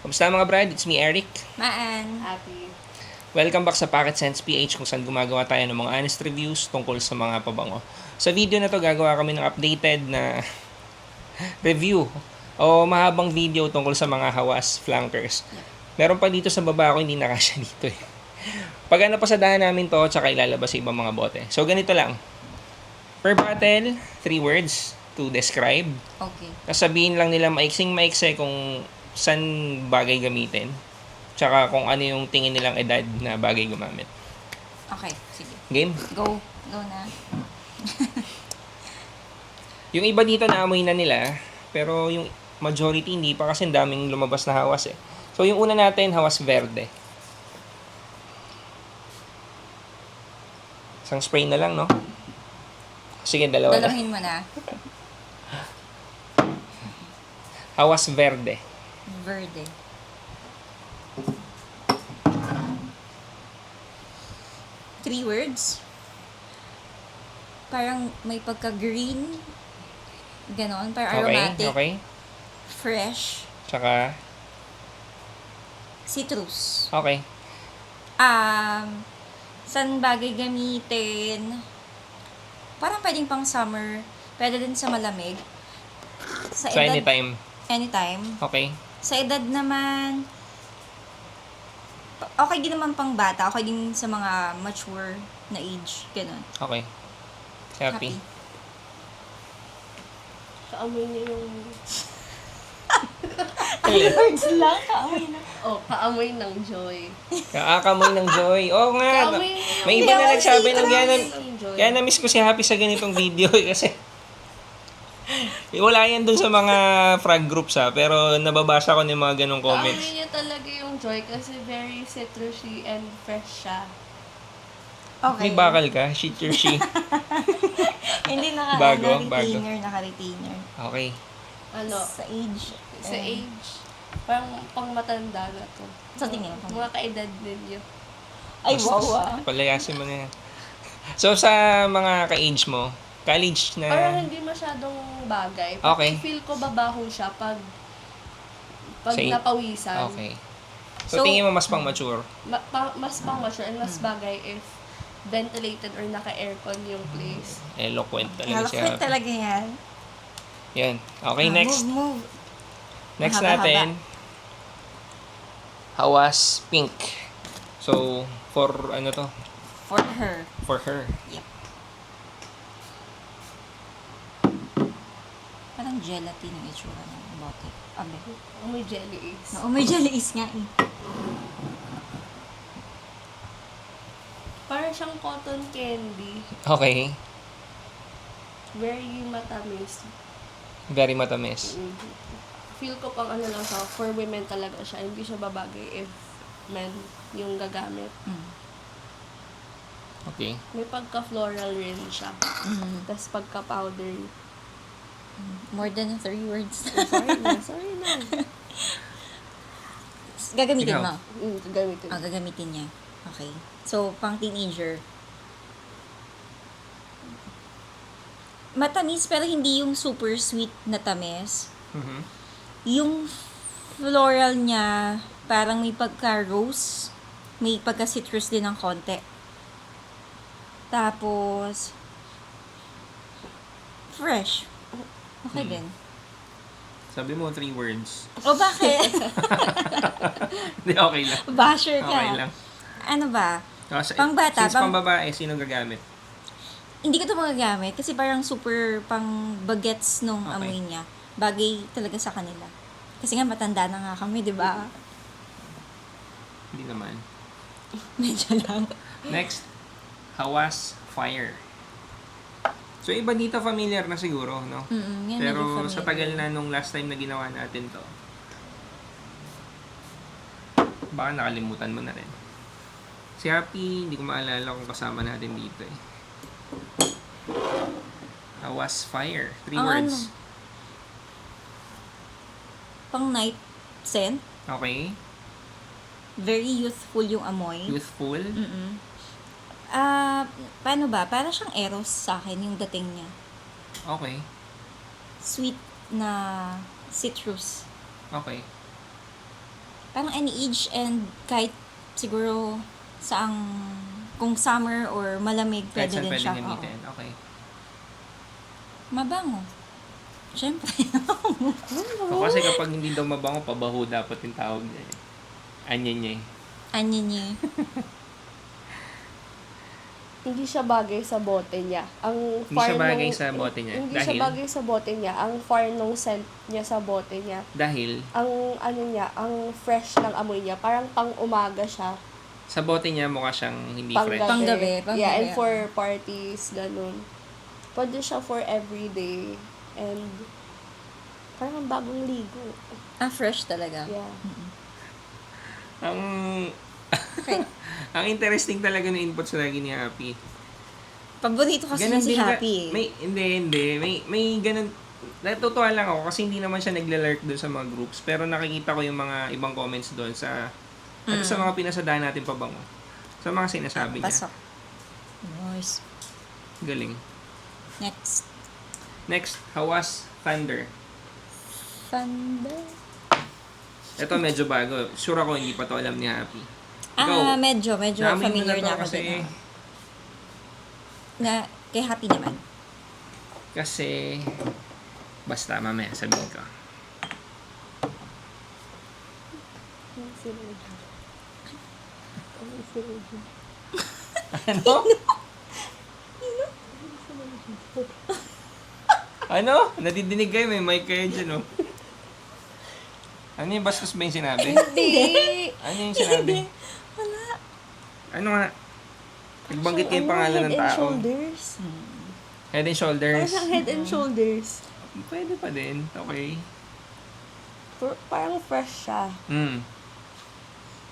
Kamusta mga brad? It's me, Eric. Maan. Happy. Welcome back sa Pocket Sense PH kung saan gumagawa tayo ng mga honest reviews tungkol sa mga pabango. Sa video na to gagawa kami ng updated na review o mahabang video tungkol sa mga Hawas flankers. Meron pa dito sa baba ako, hindi nakasya dito eh. Pag napasadahan namin to, tsaka ilalabas sa ibang mga bote. So ganito lang. Per bottle, 3 words to describe. Okay. Tapos sabihin lang nila maiksing-maikse kung saan bagay gamitin. Tsaka kung ano yung tingin nilang edad na bagay gumamit. Okay, sige. Game? Go. Go na. Yung iba dito naamoy na nila, pero yung majority hindi pa kasi ang daming lumabas na hawas eh. So yung una natin, hawas verde. Isang spray na lang, no? Sige, dalawa na. Dalahin mo na. Hawas verde. Verde. Three words. Parang may pagka-green. Ganon. Parang aromatic. Okay. Fresh. Tsaka, Citrus. okay. Saan bagay gamitin? Parang pwedeng pang summer. Pwede din sa malamig. Sa So edad, anytime. Anytime. Okay. Sa edad naman, okay din naman pang bata. Okay din sa mga mature na age. Ganun. Okay. Happy. Kaamoy niya yung... Words lang. Kaamoy na. Oh, kaamoy ng joy. Kaakamoy ng joy. Oo nga. Kaamoy May iba na nagsabi ng yan. ng joy. Kaya na-miss ko si Happy sa ganitong video kasi wala yan dun sa mga frag groups ha, pero nababasa ko ng mga ganong Kaamoy comments. niya talaga yung joy kasi very citrusy and fresh siya. May Okay. bakal ka? Shit your she. Hindi Bago, naka-retainer. Naka-retainer. Okay. Ano, Sa age. sa age, parang pang matanda na to. Sa tingin mo? Mga kaedad ninyo. Ay, wow. Palayasin mo na yan. So, sa mga ka-age mo, college na... Parang hindi masyadong bagay. Okay. Pati feel ko babaho siya pag Say- napawisan. Okay. So, So, tingin mo mas pang mature. Mas pang mature and mas bagay if ventilated or naka-aircon yung place. Eloquent talaga siya. Halfway talaga yan. Yan. Okay, next. Move. Next Mahaba-haba. natin, Hawas pink. So, for ano to? For her. For her. Yep. Parang gelatin yung itsura ng bote. Abe. May jelly is. Oo, may jelly is nga eh. Parang siyang cotton candy. Okay. Very matamis. Very matamis. Feel ko pang ano lang siya, for women talaga siya. Hindi siya babagay if men yung gagamit. Okay. May pagka-floral rin siya. Mm. Tapos pagka-powdery. More than 3 words. Sorry na. Gagamitin Ikaw. mo? Gamitin. Gagamitin niya. Okay. So, pang teenager. Matamis pero hindi yung super sweet na tamis. Mhm. Yung floral niya, parang may pagka-rose. May pagka-citrus din ng konti. Tapos, fresh. Okay din. Sabi mo 3 words. O bakit? Hindi, okay lang. Basher ka. Okay lang. Ano ba? Kasi, Pang bata, since pang babae, sino gagamit? Hindi ko ito magagamit kasi parang super pang bagets nung Okay. amoy niya. Bagay talaga sa kanila. Kasi nga matanda na nga kami, di ba? Hindi naman. Medyo lang. Next, Hawas fire. So, iba dito familiar na siguro, no? Yan Pero medyo sa tagal na nung last time na ginawa natin to, baka nakalimutan mo na rin. Si Happy, hindi ko maalala kung kasama natin dito eh. Hawas fire. 3 Ang words. Pang night scent. Okay. Very youthful yung amoy. Youthful. Paano ba? Para siyang eros sa akin yung dating niya. Okay. Sweet na citrus. Okay. Parang any age and kahit siguro kung summer or malamig, Kahit pwede saan din pwede siya. gamitin. Oo. Okay. Mabango. Siyempre. O, kasi kapag hindi daw mabango, pabaho dapat yung tawag niya. Anya niya eh. Anya niya. Hindi siya bagay sa bote niya. Ang Hindi siya far bagay nung- sa bote niya. Hindi Dahil? siya bagay sa bote niya. Ang far nung scent niya sa bote niya. Dahil, Ang ano niya, ang fresh ng amoy niya. Parang pang umaga siya. sa bote niya mukha siyang hindi Pang fresh. Panggabi, panggabi. Yeah, and for parties, ganun. Pwede siya for everyday. And parang bagong ligo. Fresh talaga. Yeah. Ang Okay. ang interesting talaga ng inputs lagi ni Happy. Paborito kasi Ganun niya si din Happy eh. Hindi. May ganun. Natutuwa lang ako kasi hindi naman siya nagle-lurk doon sa mga groups. Pero nakikita ko yung mga ibang comments doon sa sa mga pinasadaan natin pabango. Sa mga sinasabi niya. Pasok. Nice. Galing. Next. Next, Hawas Thunder. Thunder. Ito medyo bago. Sure ako hindi pa to alam ni Happy. Ikaw, Medyo naamoy mo familiar to na ako kasi, din. Na kay Happy naman. Kasi, basta mamaya sabihin ko. Ano? Ano? Nadidinig kayo, may mic kayo dyan, oh. Ano yung bastos ba yung sinabi? Hindi! Ano yung sinabi? Wala. Ano nga? Nagbanggit kayo yung pangalan ng Head and tao. shoulders. Head and shoulders. Parang siyang head and shoulders. Pwede pa din. Okay. Parang fresh siya. Hmm.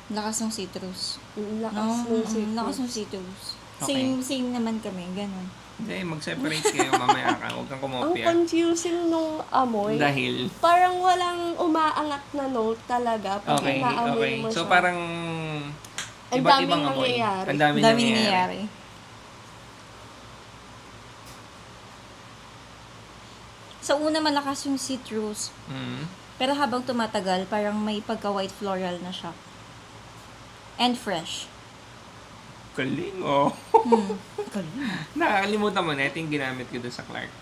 Lakas ng citrus. Lakas ng citrus. Lakas ng citrus. Okay. Same naman kami. Ganon. Hindi, mag-separate kayo mamaya ka. Huwag kang Ang kumopya. confusing nung amoy. Dahil, Parang walang umaangat na note talaga pag okay, inaamoy mo So, siya. parang Ang iba't daming ibang amoy. nangyayari. Ang daming Daming nangyayari. nangyayari. Sa una malakas yung citrus. Hmm. Pero habang tumatagal, parang may pagka-white floral na siya. And fresh. Galing, oh. Hmm. Nakakalimutan mo na. Ito yung ginamit ko dun sa Clark.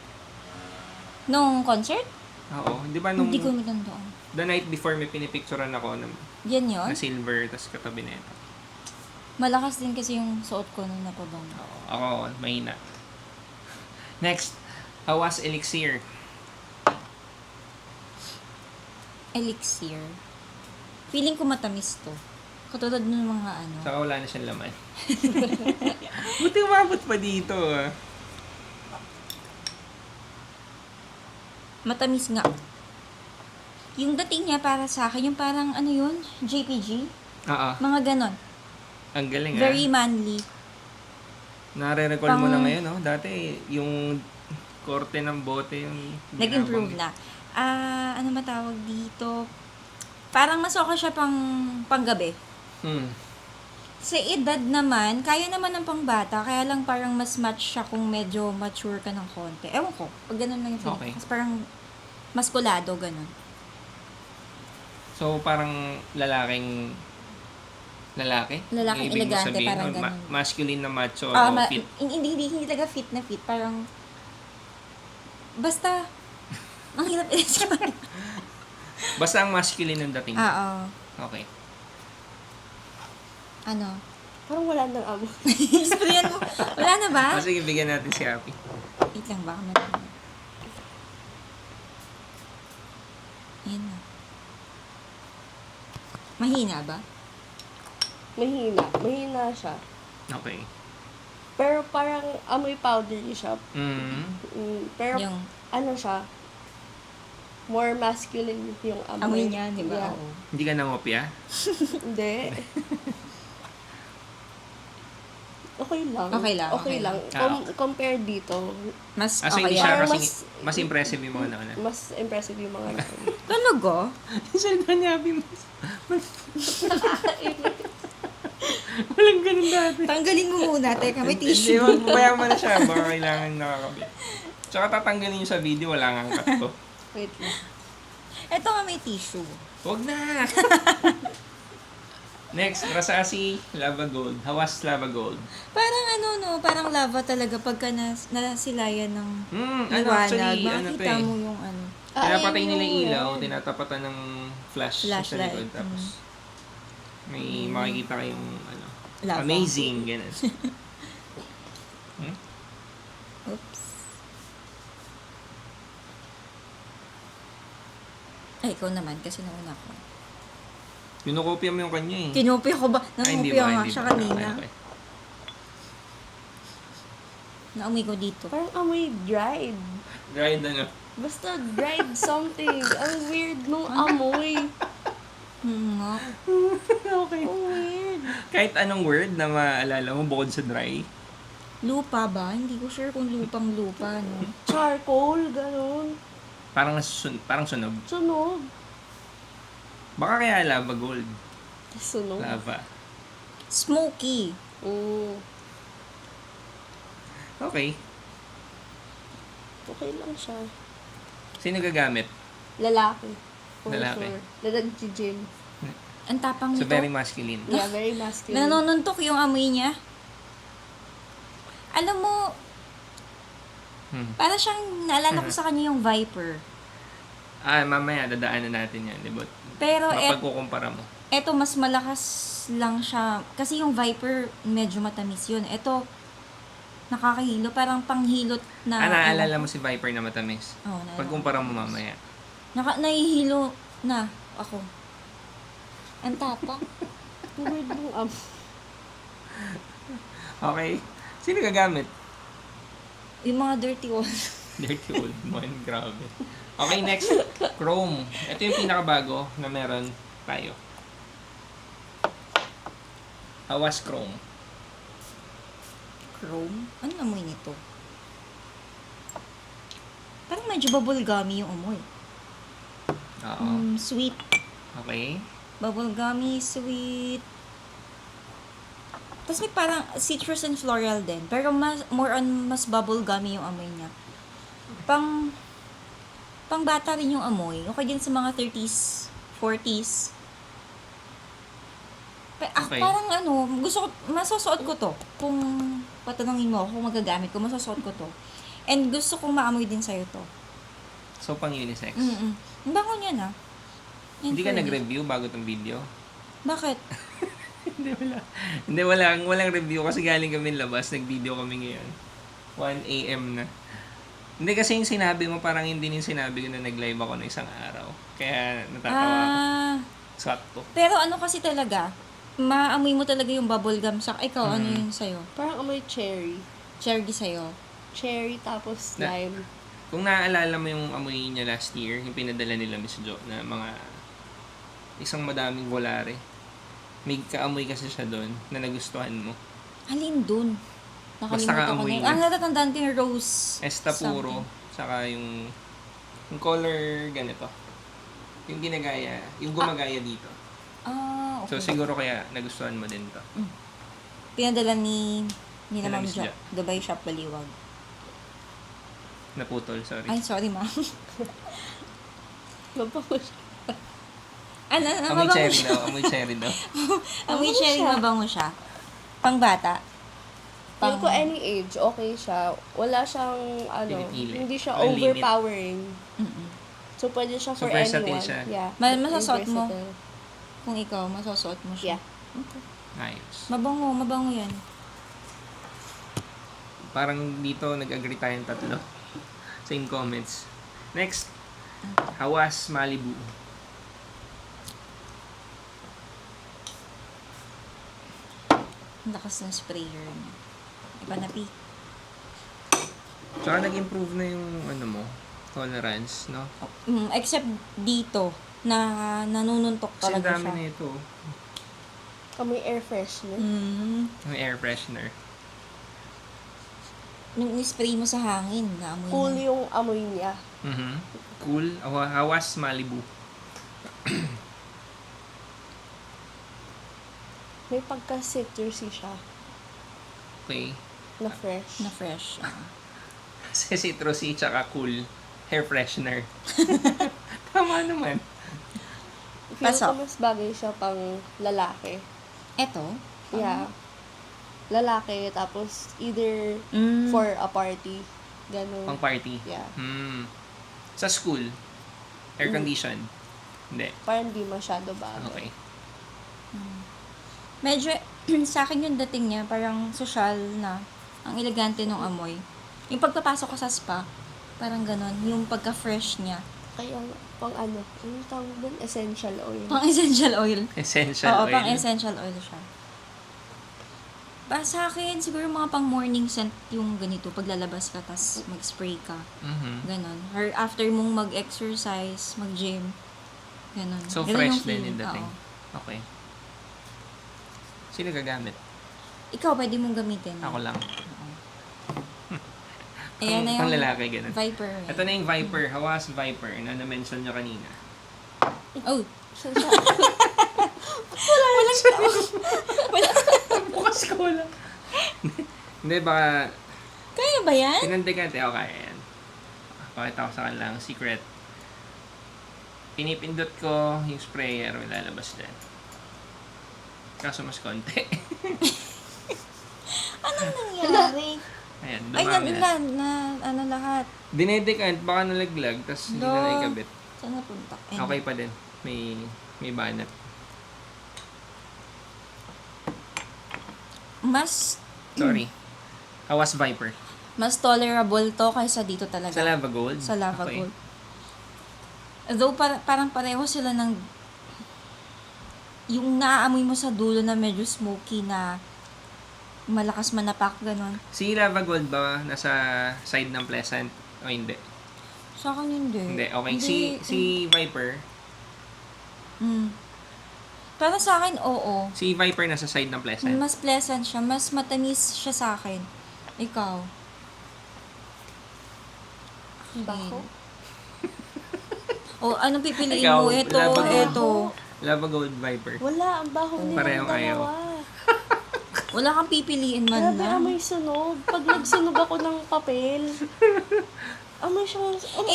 Nung concert? Oo. Di ba nung Hindi ko matandaan. the night before may pinipicturean ako ng, Yan yun? na silver, tas katabi na ito. Malakas din kasi yung suot ko nung napabango. Oo. Ako, mahina. Next, Hawas Elixir. Elixir. Feeling ko matamis to. Katulad ng mga ano. Saka wala na siyang laman. Buti umabot pa dito, ah. Matamis nga. Yung dating niya para sa akin, yung parang ano yun? JPG? Oo. Mga ganon. Ang galing, Very manly. Nare-recall mo Pang- na ngayon, no? Dati, yung korte ng bote, yung... Nag-improve na. Ano matawag dito? Parang mas okay siya panggabi. Hmm. Sa edad naman, kaya naman ng pangbata, kaya lang parang mas match siya kung medyo mature ka ng konti. Ewan ko, pag ganun lang yung feeling. Okay. Mas parang maskulado, ganun. So, parang lalaki? Lalaking Yung ibig mo elegante, sabihin, parang o ganun. masculine na macho, o fit? Hindi talaga fit na fit. Parang, basta, ang hirap i-describe. Basta ang masculine ang dating. Oo. Okay. Ano? Parang wala nang amoy. Sprayan mo. Wala na ba? Sige, bigyan natin si Happy. Wait lang, baka meron. Ayan na. Mahina ba? Mahina. Mahina siya. Okay. Pero parang amoy powdery siya. Mm. Pero Yung ano siya, more masculine yung amoy. amoy niya, di ba? Yeah. Oo. Hindi ka nangopya? Hindi. Okay lang. Okay lang, Okay okay lang. Compare dito, Mas So, okay hindi yan. siya Parang kasi, mas impressive yung mga nauna. mas impressive yung mga nauna. Talaga? Yung salita ni Happy, walang ganun dati. Tanggalin mo muna. Teka, may Hindi, tissue. magpabayaan mo na siya. Baka kailangan nakakabit. Tsaka tatanggalin nyo sa video, wala nga cut to. Wait lang. Ito nga may tissue. Huwag na! Next, Rasasi Lava Gold. Hawas Lava Gold. Parang ano, no? Parang lava talaga pagka nasilayan ng liwanag. Actually, ano to Makikita eh. mo yung ano. Pinapatay ayun nila yung yung ilaw, yan. tinatapatan ng flash sa Flashlight. likod. Tapos, may makikita kayong ano, Lava. amazing, ganun. Oops. Ay, ikaw naman, kasi nauna ko. Kinokopya mo yung kanya eh. Kinopia ko ba? Ay, hindi Nangopia ba, nga hindi siya ba? kanina. Okay. Naumoy ko dito. Parang amoy dried. Dried ano? Basta dried something. Ang weird nung amoy. Nga. Okay. Ang weird. Kahit anong word na maalala mo bukod sa dry. Lupa ba? Hindi ko sure kung lupang lupa, no? Charcoal, ganun. Parang parang sunog. Sunog. Baka kaya lava gold. Sunog. Lava. Smoky. Mm. Okay. Okay lang siya. Sino gagamit? Lalaki. For Lalaki. sure. Na nag-gym. Ang tapang So, nito. very masculine. Yeah, very masculine. Nanonuntok yung amoy niya. Alam mo, para siyang, naalala ko sa kanya yung Viper. Mamaya, dadaanan natin yan, di ba? Pero Mapagkukumpara mo. eto mas malakas lang siya. Kasi yung Viper, medyo matamis yun. Eto, nakakahilo. Parang panghilot na... Naalala mo si Viper na matamis? Oo, naalala. Pagkumpara mo mamaya. Nahihilo na ako. Ang tapang. Ang weird nung amoy. Okay. Sino gagamit? Yung mga dirty ones. Dirty old man. Grabe. Okay, next. Chrome. Ito yung pinakabago na meron tayo. Hawas Chrome. Chrome? Ano amoy nito? Parang medyo bubblegummy yung amoy. Oo. Sweet. Okay. Bubblegummy, sweet. Tapos may parang citrus and floral din. Pero more on mas bubblegummy yung amoy niya. Pang bata rin yung amoy. Okay din sa mga 30s, 40s. Okay. Parang ano, gusto ko, masusuot ko to. Kung patanungin mo kung magagamit ko, masusuot ko to. And gusto kong maamoy din sa'yo to. So, pang unisex. Ang bango niya na. Hindi ka nag-review bago tong video? Bakit? Hindi, walang review kasi galing kami labas. Nag-video kami ngayon. 1 a.m. na. Hindi kasi yung sinabi mo, parang hindi yung sinabi ko na nag-live ako ng isang araw. Kaya natatawa ako. Sakto. Pero ano kasi talaga, maamoy mo talaga yung bubblegum sa... Ikaw, ano yun sa'yo? Parang amoy cherry. Cherry sa'yo. Cherry tapos lime. Kung naaalala mo yung amoy niya last year, yung pinadala nila Miss Jo na mga isang madaming volare. May kaamoy kasi siya doon na nagustuhan mo. Alin dun? Basta Nakalimutan ko kaamoy na. niya. Ang natatandaan ko yung rose. Esta puro, saka yung color ganito. Yung ginagaya, yung gumagaya dito. Okay. So siguro kaya nagustuhan mo din to. Pinadala ni Nila Ma'am Miss Jo. Jo. Dubai Shop Baliwag. Naputol, sorry. Ay, sorry ma'am. Mabango siya. Amoy mabango cherry siya. daw, amoy cherry daw. Amoy Mabango cherry, siya. mabango siya. Pang bata. Feel ko any age, okay siya. Wala siyang, Pinipili. hindi siya Walang limit. overpowering. Mm-mm. So, pwede siya So, for versatile anyone. siya. Yeah. Masasuot mo? Versatile. Kung ikaw, masusuot mo siya. Yeah. Okay. Nice. Mabango yan. Parang dito nag-agree tayong tatlo. Same comments. Next. Hawas Malibu. Ang lakas ng sprayer niya. Iba na, Pi. Tsaka nag-improve na yung ano mo, tolerance, no? Except dito, na nanununtok Kasi talaga dami siya. na ito. Amoy air freshener. Yung air freshener. Nung ni-spray mo sa hangin, naamoy Cool niya. yung amoy niya. Cool. Hawas Malibu. May pagka-citrusy siya. Okay. Na fresh. Na fresh. Kasi citrusy tsaka cool. Hair freshener. Tama naman. Feel Pasok. ko mas bagay siya pang lalaki. Eto? Yeah. Lalaki, tapos either Mm. for a party. Ganun. Pang party? Yeah. Sa school? Air condition? Hindi. Parang di masyado bago. Okay. Medyo, sa akin yung dating niya, parang social na. Ang elegante ng amoy. Yung pagpapasok ko sa spa, parang ganon. Yung pagka-fresh niya. Kaya, pang ano, yung tawag doon, essential oil. Pang essential oil. Essential Oo, oil. pang essential oil siya. Sa akin, siguro mga pang morning scent yung ganito. Paglalabas ka, tas mag-spray ka. Mhm. Ganon. Or after mong mag-exercise, mag-gym. Ganon. So, Ganon fresh yung din feeling. yung dating. Oo. Okay. Sino gagamit? Ikaw, pwede mong gamitin. Ako lang. Ayan na Pang yung lalaki, ganun. Viper. Ito na yung Viper, Hawas Viper, na na-mention nyo kanina. Oh, Bukas ko lang. Hindi, baka kaya ba yan? tinandigante. O, kaya yan. Pakita ko sa kanila ang secret. Pinipindot ko yung sprayer, may lalabas din. Kaso mas konti. Anong nangyari? Ayan, Ay, dumami na. ano lahat. Dinedekant, baka nalaglag, tapos hindi na naikabit. Saan napunta? Okay pa din. May banat. Sorry. Hawas Viper. Mas tolerable to kaysa dito talaga. Sa Lava Gold? Sa Lava Okay. Gold. Though parang pareho sila ng yung naaamoy mo sa dulo na medyo smoky na malakas manapak, ganon. Si Lava Gold ba nasa side ng Pleasant o hindi? Sa akin hindi. Hindi, okay. Si Viper, Para sa akin, oo. si Viper nasa side ng Pleasant. Mas pleasant siya. Mas matamis siya sa akin. Ikaw. Bako? O, anong pipiliin Ikaw, mo? Ito, Lava Gold. ito. Lava Gold Viper. Wala, ang baho nila Parehong ayaw. Wala kang pipiliin man Grabe, lang. amoy sunog. Pag nagsunog ako ng papel, amoy siyang,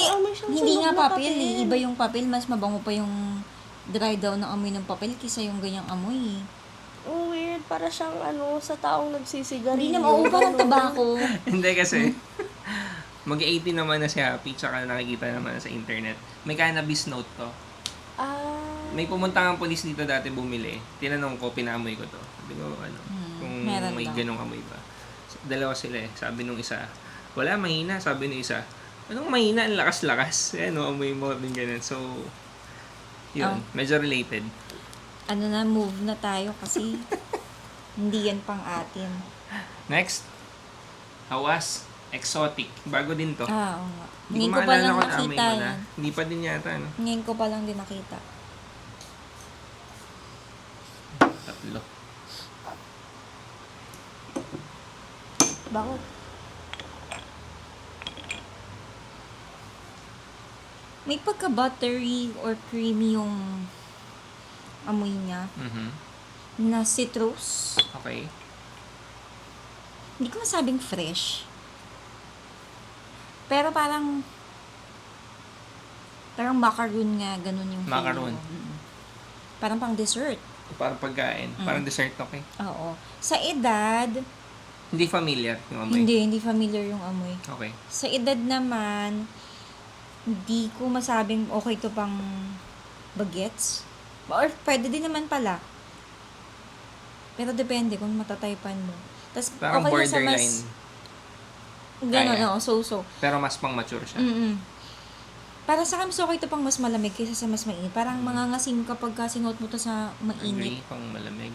amoy siyang Hindi sunog nga na papel eh. Iba yung papel. Mas mabango pa yung dry down ng amoy ng papel kaysa yung ganyang amoy eh. Oh, weird. Para siyang sa taong nagsisigarilyo. Hindi naman, oo, parang tabako. Hindi kasi, mag-18 naman na si Happy, tsaka nakikita naman na sa internet. May cannabis note to. May pumunta ng polis dito dati bumili. Tinanong ko, pinaamoy ko to. Sabi ko, kung meron may daw. ganong amoy ba. Dalawa sila eh. Sabi nung isa, wala, mahina. Sabi nung isa, anong mahina? Ang lakas-lakas. Amoy mo din ganun. So, yun. Medyo related. Ano na, move na tayo kasi hindi yan pang atin. Next, Hawas Exotic. Bago din to. Oo nga. Hindi Ngayon ko ko pa maalala lang kung naamoy nakita mo na. yan. Hindi pa din yata, no? Ngayon ko pa lang din nakita. Tatlo. Bako. May pagka-buttery or creamy yung amoy niya. Na citrus. Okay. Hindi ko masabing fresh. Pero parang macaroon nga, ganun yung Macaroon. feeling ko. Parang pang dessert. Parang pagkain. Parang dessert, okay. Oo. Sa edad, Hindi familiar yung amoy. hindi familiar yung amoy. Okay. Sa edad naman, hindi ko masabing okay to pang bagets. Or pwede din naman pala. Pero depende kung matataypan mo. Tapos Parang okay na sa mas... borderline. Gano'n, Kaya. oo, so. Pero mas pang mature siya. Para sa akin, mas okay to pang mas malamig kaysa sa mas mainit. Parang mangangasim kapag sinuot mo to sa mainit. Agree, pang malamig.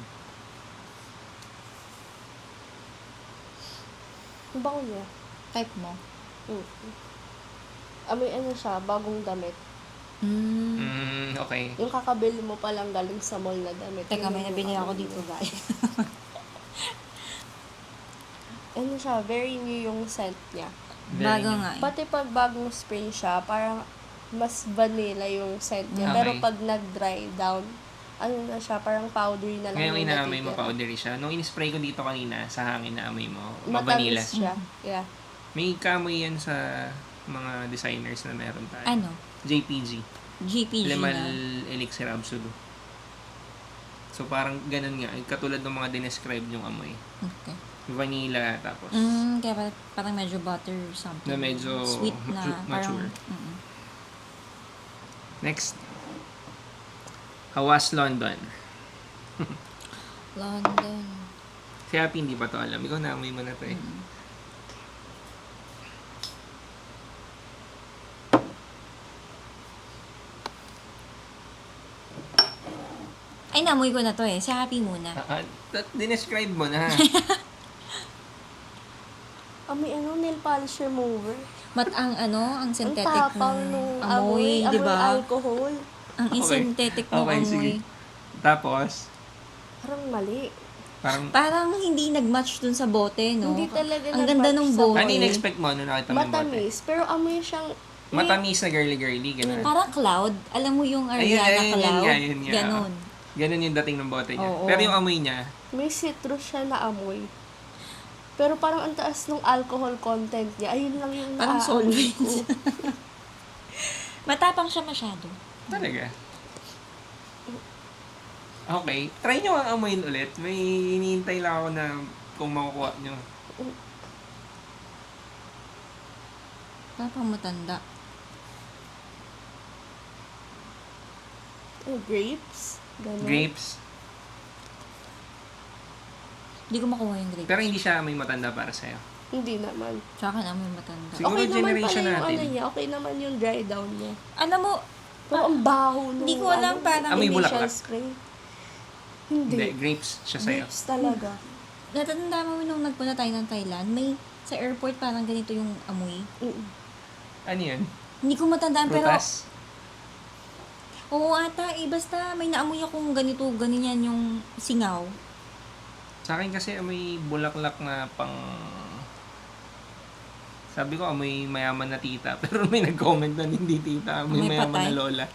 Ang bako niya. Type mo. Amoy siya, bagong damit. Okay. Yung kakabili mo palang galing sa mall na damit. Teka, Yun may yung nabili ako amoy dito, niya. guys. Siya, very new yung scent niya. Bago nga eh. Pati pag bagong spray siya, parang mas vanilla yung scent niya. Okay. Pero pag nag-dry down, na siya, parang powdery na lang Ngayon yung inaamoy mo natitira. powdery siya. Nung in-spray ko dito kanina, sa hangin na amoy mo, Matamis vanilla. siya. Yeah. May kamoy yan sa mga designers na meron tayo. Ano? JPG. GPG Limal na. Elixir Absolute. So, parang ganun nga. Katulad ng mga dinescribe yung amoy. Okay. Vanilla, tapos Kaya parang medyo butter something. na medyo sweet na. Parang, mature. Next. Hawas London. London. Si Happy hindi pa to alam. Ikaw na, amoy mo na to eh. Ay, namoy ko na to eh. Si Happy muna. Dinescribe mo na. Amoy nail polish remover. Ang Ang synthetic tapang ng nung amoy, amoy di ba? alcohol. Ang Okay. synthetic ng Okay, amoy. sige. Tapos, Parang mali. parang, Parang hindi nag-match dun sa bote, no? Hindi talaga Ang ganda nag-match nung sa bote. ano yung expect mo nung nakita mo yung bote? Matamis. Pero amoy siyang... Matamis na girly-girly, gano'n. Parang cloud. Alam mo yung Ayun, Ariana ayun, cloud? yun nga. Ganon. Ganun yung dating ng bote niya. Oo. Pero yung amoy niya, May citrus siya na amoy. Pero parang ang taas ng alcohol content niya. Ayun lang yung Parang naaamoy solvent. ko. Matapang siya masyado. talaga. Okay. Try nyo ang amoyin ulit. May hinihintay lang ako na kung makukuha nyo. Parang matanda. Grapes. Ganun. Grapes. Hindi ko makuha yung grapes. Pero hindi siya may matanda para sa'yo. Hindi naman. Tsaka naman matanda. Siguro Okay naman pala generation yung natin. ano niya. Okay naman yung dry down niya. Alam mo, Pero ang baho nung Hindi ko alam, parang Amoy initial bulaklak. spray. Hindi, Hindi. grapes siya sa'yo. Grapes talaga. natatanda mo nung nagpunta tayo ng Thailand, may sa airport parang ganito yung amoy. Mm. Ano yun? Hindi ko matandaan, pero Prutas? oo ata, basta may naamoy akong ganito, ganyan yung singaw. Sa akin kasi amoy bulaklak na pang... Sabi ko amoy mayaman na tita. Pero may nag-comment na hindi tita. Amoy Amoy mayaman patay? na lola.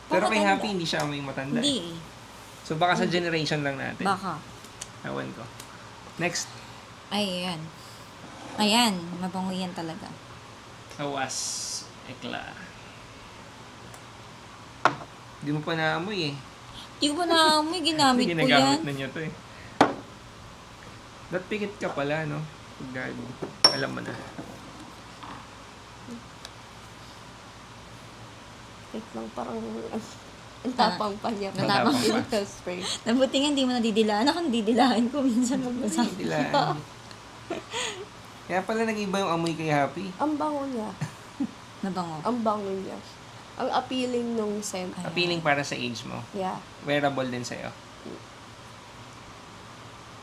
Pero kay Matanda. Happy hindi siya amoy matanda. eh. Hindi eh. So baka sa generation lang natin. Baka. Ewan ko. Next. Ay, ayan. Ayan, mabango yan talaga. Hawas. Ekla. Hindi mo pa naamoy eh. Hindi ko pa naamoy, ginamit ko Ginagamit yan. na niya to eh. Ba't pikit ka pala, no? Pag alam mo na. Wait lang, parang... Ang tapang pa niya. Natapang pa. Initial spray. Nabuti nga hindi mo nadidilaan. Ako nadidilaan ko minsan magbasa. Hindi lang. Kaya pala nag-iba yung amoy kay Happy. Ang bango niya. Nabango. Ang bango niya. Ang appealing nung scent. Ay. Appealing para sa age mo. Yeah. Wearable din sa'yo.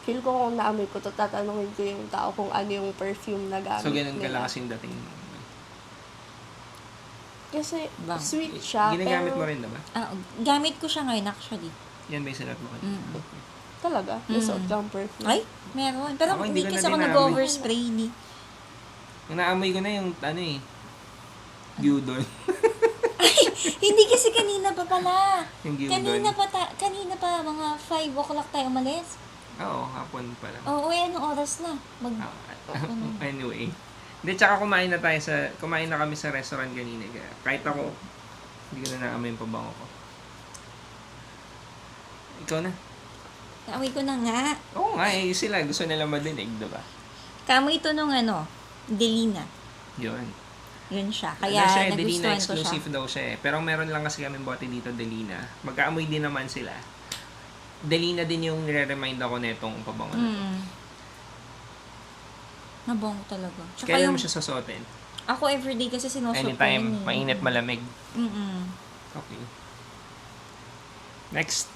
Feel ko kung naamoy ko to, tatanungin ko yung tao kung ano yung perfume na gamit So, ganun ka nila. lang kasing dating mo. Kasi Bang. sweet siya, Ginagamit pero mo rin, diba? Gamit ko siya ngayon actually. Yan ba yung sinuot mo kanina? Mm. talaga, may Mm. suot kang perfume. Ay, meron. Pero Ako, hindi hindi ko kasi na ako din nag-overspray. Hindi. Yung naamoy ko na yung, ano eh, gyudon. Hindi kasi kanina pa pala. Yung gyudon. Kanina pa mga 5 o'clock tayo umalis. Oo, hapon pala. Oo, anong oras na? Anyway. Hindi, tsaka kumain na kami sa restaurant kanina. Kaya kahit ako, hindi ko na naamoy yung pabango ko. Ikaw na. Naamoy ko na nga. Oo nga, sila gusto nila madinig, diba? Kamoy ito nung Delina. Yun. Yun siya. Ano Kaya siya, Delina nagustuhan ko siya. exclusive daw siya eh. Pero meron lang kasi kami bote dito, Delina. Magkaamoy din naman sila. Delina din yung nire-remind ako netong pabango na to. Nabango talaga. Tsaka Kailan yung, mo siya susuotin? ako everyday kasi sinusuot ko Anytime, yun eh. mainit, malamig. Mm-mm. Okay. Next.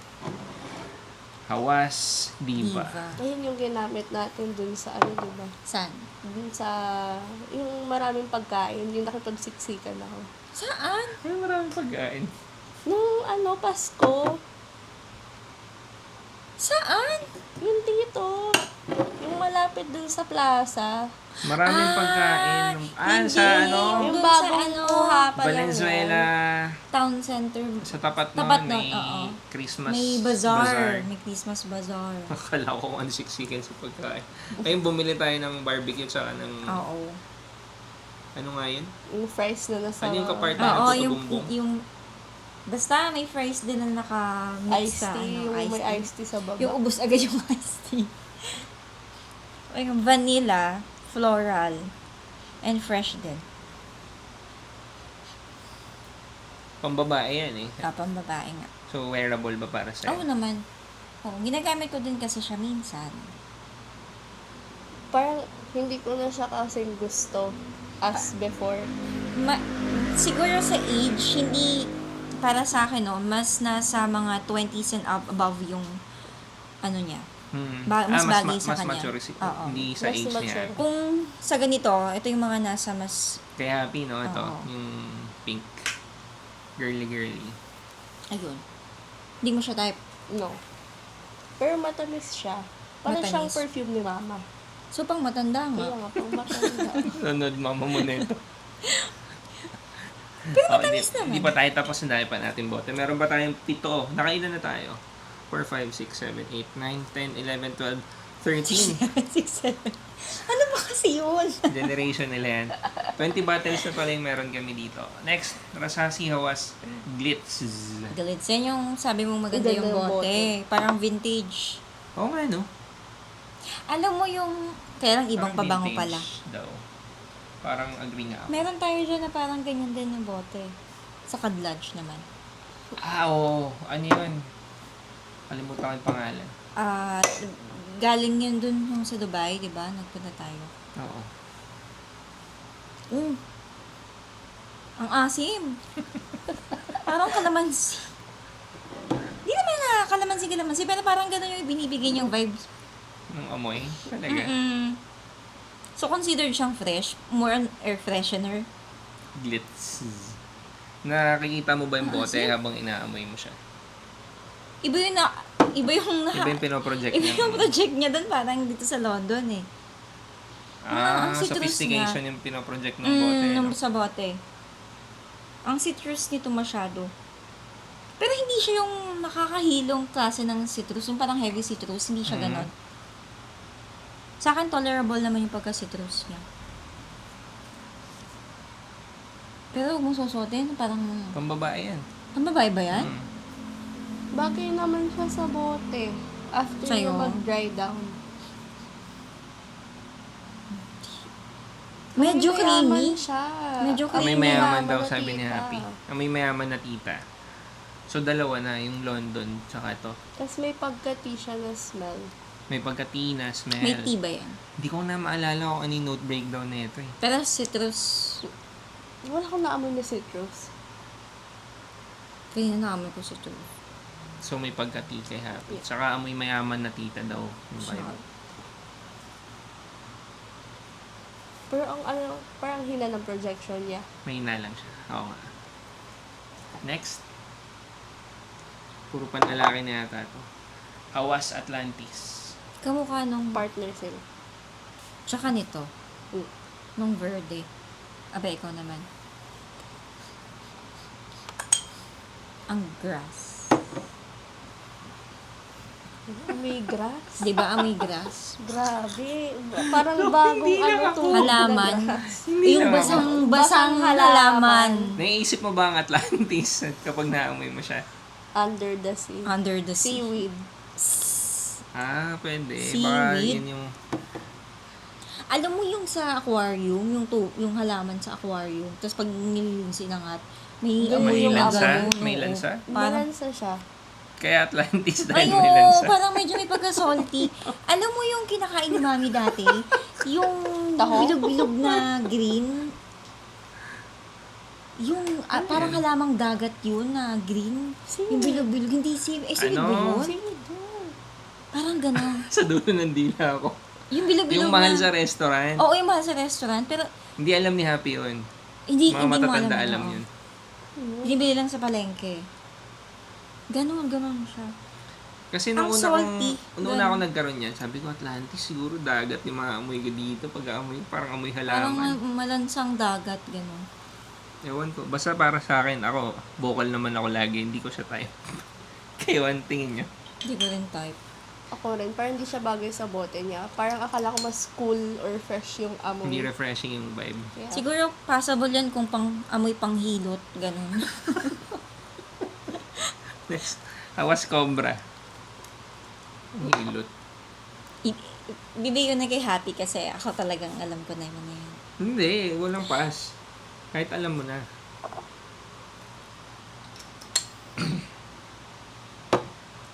Hawas Diva. Diva. Ayun yung ginamit natin dun sa diba? Saan? Dun sa, yung maraming pagkain, yung nakipagsiksikan ako. Saan? Ay, maraming pagkain. Nung Pasko, Saan? yung dito, yung malapit dun sa plaza, Maraming pagkain. hindi. Sa yung Dun bagong sa kuha pa lang Valenzuela. Town center. Sa tapat Tapat nun, may nun, oo. Christmas May bazaar. May Christmas bazaar. Akala ko kung ano siksikan sa pagkain. Ayun, bumili tayo ng barbecue tsaka ng... Oo. Ano nga yun? yung fries na nasa... Ano yung kapart Oo, na yung, bumbong? yung Basta may fries din na naka-mix Iced sa tea, yung iced may tea. iced tea sa baba. Yung ubos agad yung iced tea. Yung vanilla, floral, and fresh din. Pambabae yan eh. Tapang babae nga. So, wearable ba para Oo sa'yo? naman. Oo, ginagamit ko din kasi siya minsan. Parang hindi ko na siya kasing gusto as before. Siguro sa age, hindi para sa akin, no, mas nasa mga 20s and up above yung ano niya. Mas bagay sa mas kanya. mature Oo. hindi sa Mas age niya. mature. Kung sa ganito, ito yung mga nasa mas, Kaya happy, no? Ito, Oo. yung pink. Girly. ayun. Hindi mo siya type. No. Pero matamis siya. Parang siyang Matamis. perfume ni mama. So, pang matanda nga. Kaya nga, pang matanda. Sunod, mama mo na ito. Pero matamis naman. Hindi pa tayo tapos, ang dami pa natin bote. Meron ba tayong 7? Nakailan na tayo? 4, 5, 6, 7, 8, 9, 10, 11, 12, 13. 6, 7. Ano ba kasi yun? Generation nila yan. 20 bottles na pala yung meron kami dito. Next, Rasasi Hawas Glitz. Galits. Yan yung sabi mong maganda Maganda yung yung bote. Parang vintage. Oo nga, no? Alam mo yung, kaya lang ibang Parang pabango vintage pala. daw. Parang agree nga ako. Meron tayo dyan na parang ganyan din yung bote. Sa Kadlodge naman. Oo. Ano yun? Kalimutan ko yung pangalan. Galing yun dun yung sa Dubai, di ba? Nagpunta tayo. Oo. Ang asim. Parang kalamansi. Di naman kalamansi, pero parang gano'n yung binibigay niyang vibes. Nung amoy. Talaga. So, considered siyang fresh. More on air freshener. Glitz. Nakikita mo ba yung bote habang inaamoy mo siya? Iba yung Iba yung pinoproject Iba niya. yung project niya doon, parang dito sa London eh. ang citrus Sophistication yung pinoproject ng bote. Nung No? sa bote. Ang citrus nito masyado. Pero hindi siya yung nakakahilong klase ng citrus. Yung parang heavy citrus. Hindi siya ganon. Sa akin, tolerable naman yung pagka-citrus niya. Pero huwag mong susuotin. Parang, Pambabae yan. ang babae ba yan? Bagay naman siya sa bote. After Sa'yo? na mag-dry down. Medyo May mayaman creamy. siya. Medyo Amoy creamy. mayaman na daw, tita. sabi ni Happy. Amoy mayaman na tita. So, dalawa na. Yung London, tsaka to. Tapos may pagka-tea siya na smell. May pagka-tea smell. May tea ba yan? Hindi ko na maalala kung ano yung note breakdown na ito eh. Pero citrus, Wala akong naamoy na citrus. kaya naamoy ko citrus. So, may pagka-tea kay Happy. Tsaka amoy mayaman na tita daw. Yung vibe. Pero ang ano, parang hina ng projection niya. May na lang siya. Oo nga. Next. Puro panlalaki na yata to. Awas Atlantis. Kamukha nung Partner sila. tsaka nito. Mm. Nung verde. Aba, ikaw naman. Ang grass. May grass. Di ba amoy grass? Grabe. Parang bagong ano to. Halaman. Hindi Yung naman basang Basang halaman. Naiisip mo ba ang Atlantis kapag naamoy mo siya? Under the sea. Under the sea. Seaweed. Pwede. Baka Seaweed? yun yung... Alam mo yung sa aquarium, yung halaman sa aquarium, tapos pag nililinis inangat, may May amoy yung lansa? ganun, May oo. lansa? Parang, Malansa siya. Kaya Atlantis dahil ay, may oo, lansa. parang medyo may pagka-salty. Alam mo yung kinakain ni Mami dati? Yung Taho? bilog-bilog na green. Yung parang halamang dagat yun na green. Yung bilog-bilog. Hindi seaweed ba Ano? yun? Parang gano'n. Sa dulo ng dila ako. Yung bilog-bilog Yung mahal na. sa restaurant. Oo, yung mahal sa restaurant. Pero Hindi alam ni Happy yun. hindi Mga mo matatanda alam alam oo. yun. Binibili lang sa palengke. Ganon siya. Kasi Ang salty. nung una ako nagkaroon yan, sabi ko Atlantis, siguro dagat yung mga amoy ko dito. Pag amoy, parang amoy Parang halaman. malansang dagat, ganon. Ewan ko. Basta para sa akin, ako, vocal naman ako lagi. Hindi ko siya type. Kayo, ang tingin nyo. Hindi ko rin type. Ako rin. Parang hindi siya bagay sa bote niya. Parang akala ko mas cool or fresh yung amoy. Hindi refreshing yung vibe. Yeah. Siguro possible yan kung amoy panghilot, ganon. Next, Hawas Cobra. Ang hilot. Bibigay ko na kay Happy kasi ako talagang alam ko na yun yan. Hindi, walang pass. Kahit alam mo na.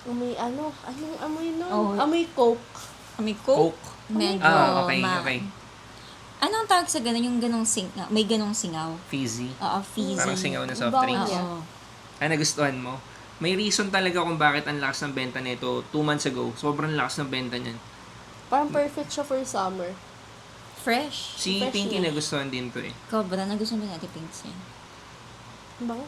Amoy anong amoy nun? Oh. Amoy Coke. May Coke. Coke. Medyo Okay, ma- okay. Anong tawag sa ganun? Yung ganong may ganong singaw. Fizzy. Oo, fizzy. Parang singaw na soft Bango drinks. niya. Oo. Nagustuhan mo? May reason talaga kung bakit ang lakas ng benta nito 2 months ago. Sobrang lakas ng benta niyan. Parang perfect siya for summer. Fresh. Si Fresh Pinky na. nagustuhan din to eh. Cobra. Nagustuhan ba natin Pinks yan? Bango.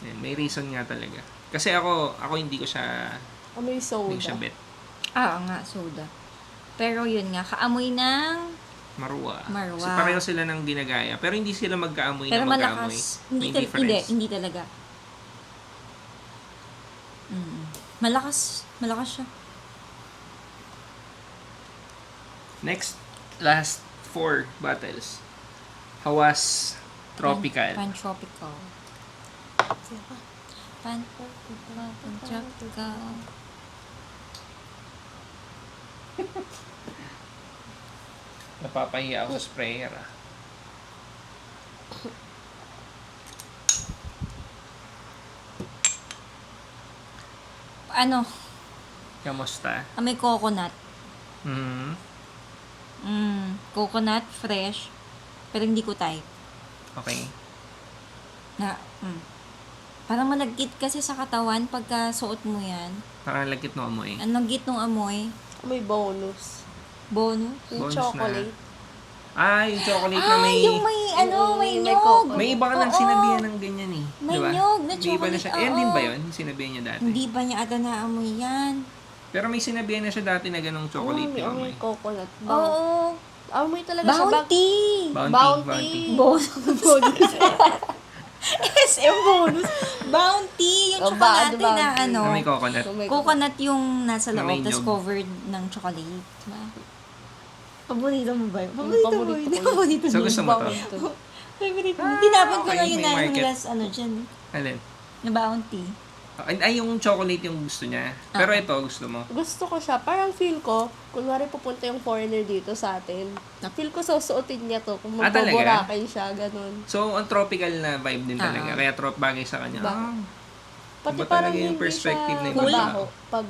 Yan, may reason nga talaga. Kasi ako hindi ko siya, Amoy soda. hindi ko siya bet. Nga, soda. Pero yun nga, kaamoy ng... Marwa. Marwa. So, pareho sila ng ginagaya. Pero hindi sila magkaamoy Pero na magkaamoy. malakas. May Hindi difference. talaga. Malakas siya. Next, last 4 bottles. Hawas Tropical. Pan-tropical. Pan-tropical. Napapahiya ako sa sprayer ah. Ano? Kamusta? May coconut. Hmm. Coconut, fresh. Pero hindi ko type. Okay. Parang malagkit kasi sa katawan pagka suot mo yan. Nakalagkit no amoy. Ang langgit ng amoy. Amoy bonus. Bonus. Yung Bonus chocolate. Yung chocolate na may... yung may may nyog. coconut. May iba ka nang Oo. sinabihan ng ganyan eh. May Diba? nyog na Hindi ba na chocolate, siya? Yan din oo. ba yun? Yung sinabihan niya dati? Hindi ba niya ata naamoy yan? Pero may sinabihan na siya dati na ganong chocolate May yung amoy amoy. coconut. Oo. Amoy talaga siya. Bounty! Bounty. Bonus. SM bonus. Bounty! Yung Oh, chocolate Bounty. na ano. Na may coconut. Coconut yung nasa Na may loob, tapos nyog. covered ng chocolate. Diba? Paborito mo ba yun? Paborito mo ko yun. yun. Paborito So, mo gusto yun. mo to? Favorite mo. Tinapon ko okay, na yun may na yung market. last dyan. Alin? Na Bounty. Ay, yung chocolate yung gusto niya. Pero ito, gusto mo. Gusto ko siya. Parang feel ko, kunwari pupunta yung foreigner dito sa atin, feel ko susuotin niya to. Kung talaga? magbaburakay siya, ganun. So, ang tropical na vibe din talaga. Kaya bagay sa kanya. Pati Iba parang talaga yung hindi perspective siya na iba mabaho tao. pag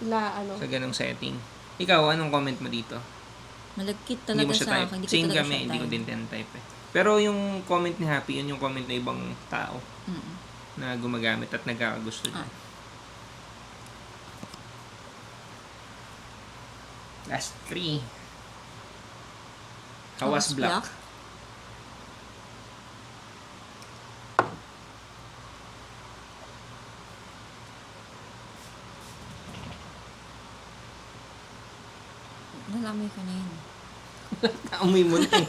na ano. Sa ganong setting. Ikaw, anong comment mo dito? Malagkit Hindi mo talaga siya sa type. akin. Hindi ko Same talaga kami, siya hindi ko type. din ten type eh. Pero yung comment ni Happy, yun yung comment na ibang tao na gumagamit at nagkakagusto niya. Last 3. Hawas Black. Nalamoy ko na yun. Naamoy mo na eh.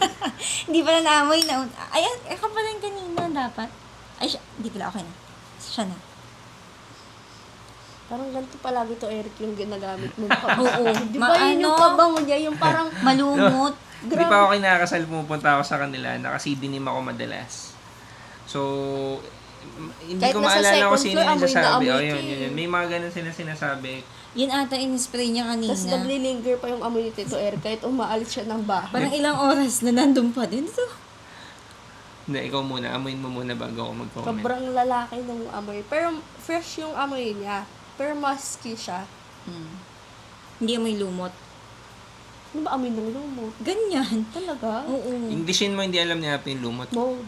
Hindi pala naamoy na. Ay, ako pala yung kanina dapat. Ay, hindi pala, okay na. Siya na. Parang ganito palagi to, Eric, yung ginagamit mo. Oo. Di ba yun yung kabango niya, yung parang Malumot. Hindi pa ako kinakasal, pumupunta ako sa kanila. Naka-CDNIM ako madalas. So, hindi Kahit ko nasa maalala kung second sino floor, yung amoy na nasasabi. amoy Yun, ka eh. yun. May mga ganun sila sinasabi. Yun ata in-spray niya kanina. tas naglilinger pa yung amoy ni Tito Eric kahit umaalis siya ng bahay. Parang ilang oras na nandun pa din. Ito. Hindi, ikaw muna. Amoyin mo muna bago ako mag-comment. Sobrang lalaki ng amoy. Pero fresh yung amoy niya. Pero musky siya. Hindi may lumot. Ano ba amoy ng lumot? Ganyan. Talaga? Oo. Englishin mo, hindi alam ni Happy yung lumot. Mold.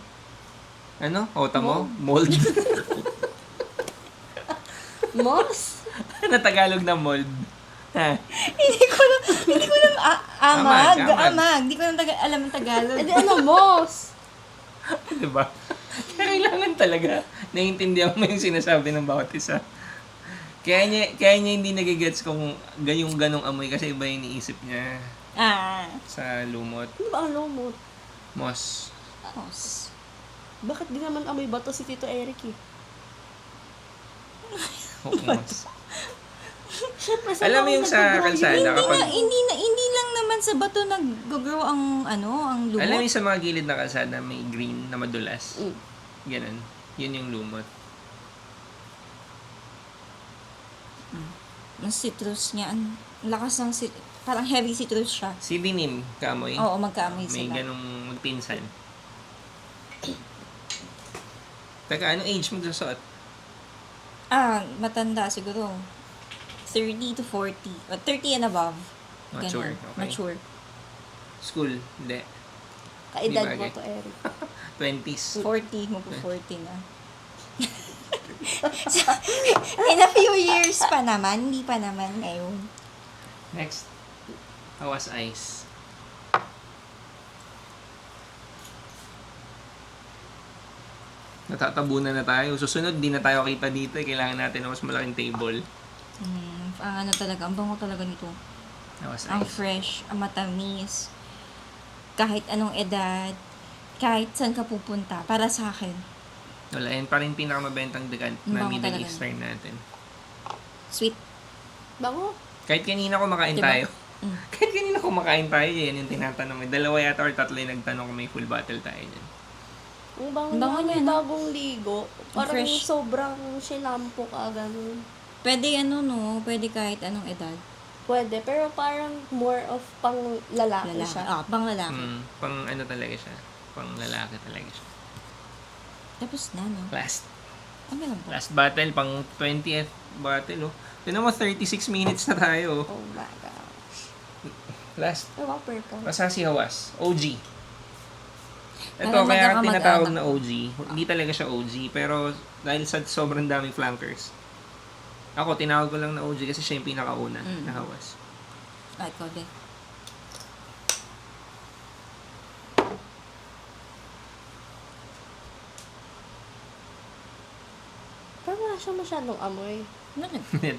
Ano? Ota mo? Mold. Moss? Ano Tagalog na mold? Ha? Hindi ko lang amag. Amag. Amag. Hindi ko lang alam ang Tagalog. E di ano, moss? Diba? Kailangan talaga naiintindihan mo yung sinasabi ng bawat isa. Kaya niya hindi nagigets kung ganong amoy kasi iba yung iniisip niya sa lumot. Ano ba ang lumot? Moss. Os. Bakit di naman amoy bato si Tito Eric eh? Moss. Siyempre, Alam mo yung sa nag-grow kalsada yun? kapag... Hindi lang naman sa bato nag-grow ang lumot. Alam mo yung sa mga gilid na kalsada may green na madulas. Mm. Ganun. Yun yung lumot. Ang citrus niya, ang lakas ng parang heavy citrus siya. Si Dinim, kaamoy. Oo, magkaamoy May sila. ganong magpinsan. Teka, anong age magsusot? Matanda siguro. 30 to 40. Or 30 and above. Mature, Ganun. okay. Mature. School? Hindi. Kaedad Di mo bagay. to, Eric. 20s. 40, magpo-40 na. In a few years pa naman, hindi pa naman ngayon. Next. Hawas Ice. Natatabunan na tayo. Susunod, di na tayo kita dito. Kailangan natin ng mas malaking table. Ang ano talaga, ang bango talaga nito. Hawas Ang Ice. fresh, ang matamis. Kahit anong edad, kahit saan ka pupunta, para sa akin. Wala, yan pa rin pinakamabentang decant na Bango Middle talaga. Eastern natin. Sweet. Bango. Kahit kanina kumakain Diba? tayo. Mm. Kahit kanina kumakain tayo, yan yung tinatanong. Dalawa yata or tatlo yung nagtanong kung may full bottle tayo dyan. Ang bango Ang bango niya, niya, may no? bagong ligo. Parang fresh. sobrang sinampo ka, ganun. Pwede ano no, pwede kahit anong edad. Pwede, pero parang more of pang lalaki, Lalaki. siya. Pang lalaki. Pang ano talaga siya. Pang lalaki talaga siya. Tapos na, no? Last. Ano lang po? Last battle, pang 20th battle, oh. Tinan mo, 36 minutes na tayo. Oh my gosh. Last. Ewan, purple. Basta si Hawas. OG. Ito, Parang kaya magkakamag-anak tinatawag na ko. OG. Hindi talaga siya OG, pero dahil sa sobrang daming flankers. Ako, tinawag ko lang na OG kasi siya yung pinakauna na Hawas. Ay, ikaw din. Pero wala siya masyadong amoy. Ano?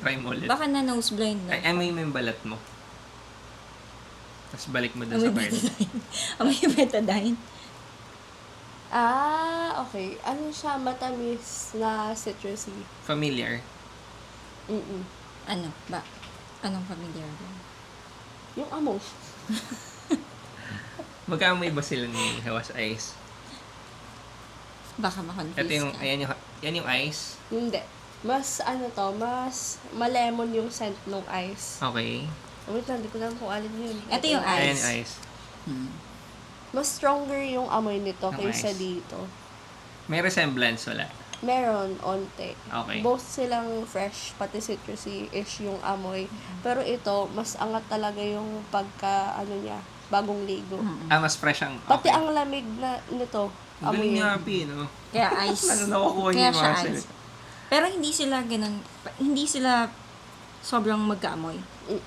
Try mo ulit. Baka na nose blind na. Ay, amoy mo yung balat mo. Tapos balik mo dun sa Amoy barrel. betadine. Amoy betadine. Okay. Ano siya, matamis na citrusy. Familiar. Mm-mm. Ano? Ba? Anong familiar ba? Yung amoy. Magkaamoy ba sila ni Hawas Ice? Baka makonfuse Ito yung, ka. yan yung ice. Hindi. Mas mas malemon yung scent ng ice. Okay. Wait lang, di ko alam kung alin yun. Ito yung ice. Ayan yung ice. Mas stronger yung amoy nito Ng kaysa ice. dito. May resemblance, wala. Meron, onte. Okay. Both silang fresh, pati citrusy-ish yung amoy. Pero ito, mas angat talaga yung pagka, niya, bagong ligo. Mas fresh ang, Pati okay. ang lamig na nito, amoy Galing yun. nga, Pi, no? Kaya ice. Ano nakukuha niyo Kaya yung siya mga ice. salita? Pero hindi sila ganun. Hindi sila sobrang magkaamoy. Mm.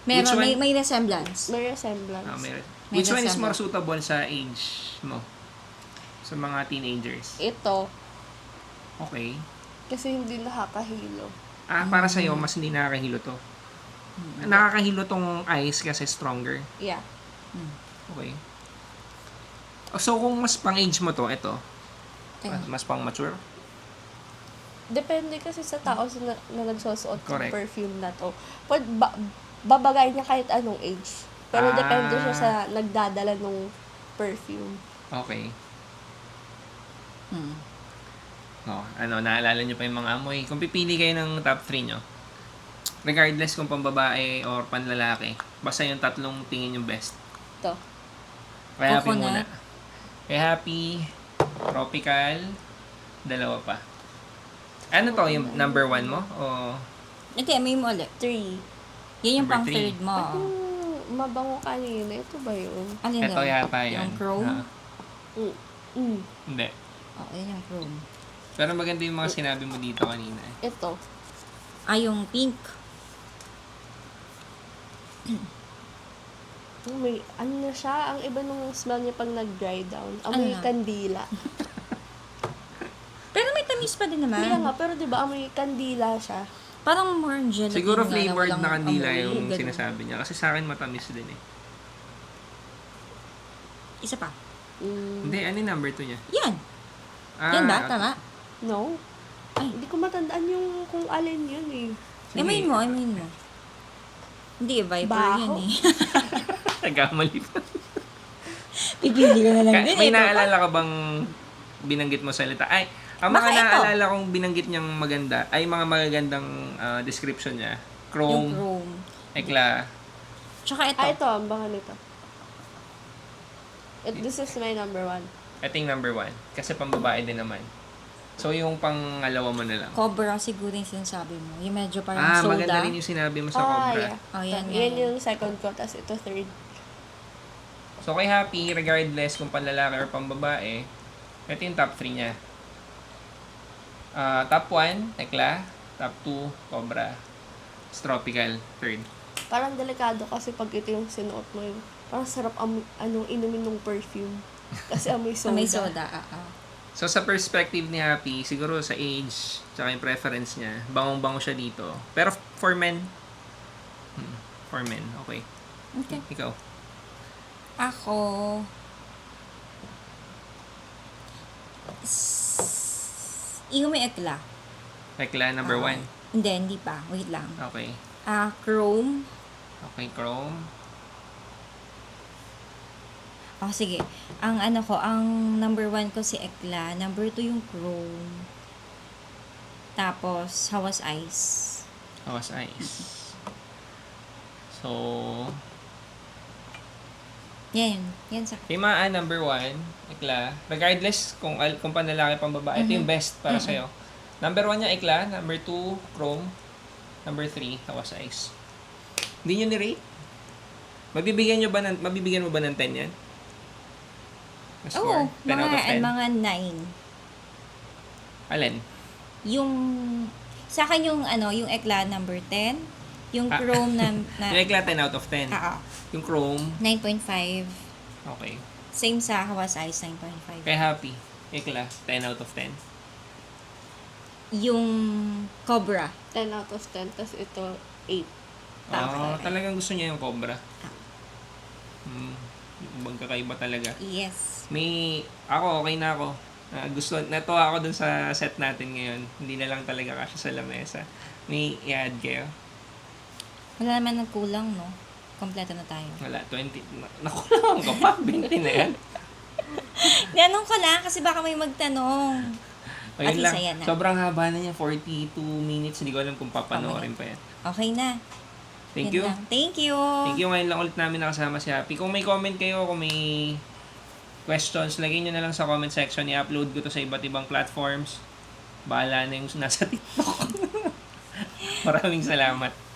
Meron, Which one? may resemblance. May resemblance. May Which one is resemblance. more suitable sa age mo? Sa mga teenagers? Ito, Okay. kasi hindi nakakahilo. Para sa'yo, mas hindi nakakahilo to. Nakakahilo tong ice kasi stronger. Yeah. Okay. So, kung mas pang-age mo to, ito. Ayun. Mas pang-mature. Depende kasi sa tao na nagsusuot ng Correct. perfume na to. Pwede, babagay niya kahit anong age. Pero depende siya sa nagdadala ng perfume. Okay. Hmm. Naalala nyo pa yung mga amoy. Kung pipili kayo ng top 3 nyo, regardless kung pambabae or panlalaki, basta yung tatlong tingin yung best. Ito. Kaya happy Coconut. muna. Kaya happy, tropical, dalawa pa. Ano to, yung number 1 mo? O Ito, amoy mo ulit. 3. Yan yung Number pang three. third mo. Mabango kanina. Ito ba yun? Alin ito daw? yata yun. Yung chrome? Hindi. Yan yung chrome. Pero maganda yung mga sinabi mo dito kanina. Ito. Yung pink. May, ano na siya, ang iba nung smell niya pag nag-dry down. Amoy Ano? kandila. Pero may tamis pa din naman. Hindi nga, pero di ba amoy kandila siya? Parang more gelatin. Siguro nga flavored walang na kandila amoy, yung ganun. sinasabi niya. Kasi sa akin matamis din eh. Isa pa. Hindi, ano yung number 2 niya? Yan. Yan ba? Tama? No. Ay. Hindi ko matandaan yung kung alin yun eh. Sige. Amoyin mo. Hindi, Viper Baho. yan eh. Nagkamali pa. Pipili ka na lang din. May Ito pa. naalala ka bang binanggit mo salita? Ay, Ang mga Baka ito. naaalala kong binanggit niyang maganda ay mga magagandang description niya. Yung Chrome, Chrome. Ekla. Tsaka ito. Ito, ang bango nito. This is my number 1. Ito yung number 1. Kasi pambabae din naman. So, yung pangalawa mo na lang. Cobra siguro yung sinasabi mo. Yung medyo parang soda. Maganda rin yung sinabi mo sa Cobra. Yeah. Oh, yan, Yan yan. yung second ko, tapos ito third. So, kay Happy, regardless kung panlalaki or pambabae, ito yung top 3 niya. Top 1, Tekla. Top 2, Cobra. Tropical, third. Parang delikado kasi pag ito yung sinuot mo yung parang sarap inumin ng perfume. Kasi amoy soda. May soda. So, sa perspective ni Happy, siguro sa age, tsaka yung preference niya, bangong-bango siya dito. Pero for men, okay. Okay. Ikaw. Ako, Iume Ekla. Tekla, number 1. Hindi pa. Wait lang. Okay. Chrome. Okay, Chrome. Sige. Ang number 1 ko si Ekla. Number 2 yung Chrome. Tapos, Hawas Ice. Hawas Ice. So, Yan. Yan sa Timaan, number 1, Ekla. Regardless kung panlalaki pang babae, ito yung best para sa'yo. Number 1 niya, Ekla. Number 2, Chrome. Number 3, Hawas Ice. Hindi nyo ni-rate? Mabibigyan mo ba ng 10 yan? Na score? 10 out of 10? mga 9. Alin? Yung, sa akin yung Ekla number 10. Yung Chrome Yung Ekla, 10 out of 10. Yung Chrome, 9.5. okay. Same sa Hawas Ice, 9.5. Kay Happy, Ekla, 10 out of 10. Yung Cobra. 10 out of 10, tapos ito 8. Talagang gusto niya yung Cobra. Magkakaiba talaga. Yes. Ako, okay na ako. Natuwa ako dun sa set natin ngayon. Hindi na lang talaga kasi sa lamesa. May i-add kayo? Wala naman nagkulang, no? Kompleto na tayo. Wala, 20. Nakulang ka pa, 20 na yan. Tinanong ko lang kasi baka may magtanong. Ayun At least lang. ayan na. Sobrang haba na niya, 42 minutes. Hindi ko alam kung papanoorin pa yan. Okay na. Thank Yan you. lang. Thank you. Thank you. Ngayon lang ulit namin nakasama si Happy. Kung may comment kayo, kung may questions, lagay nyo na lang sa comment section. I-upload ko to sa iba't ibang platforms. Bahala na yung nasa TikTok. Maraming salamat.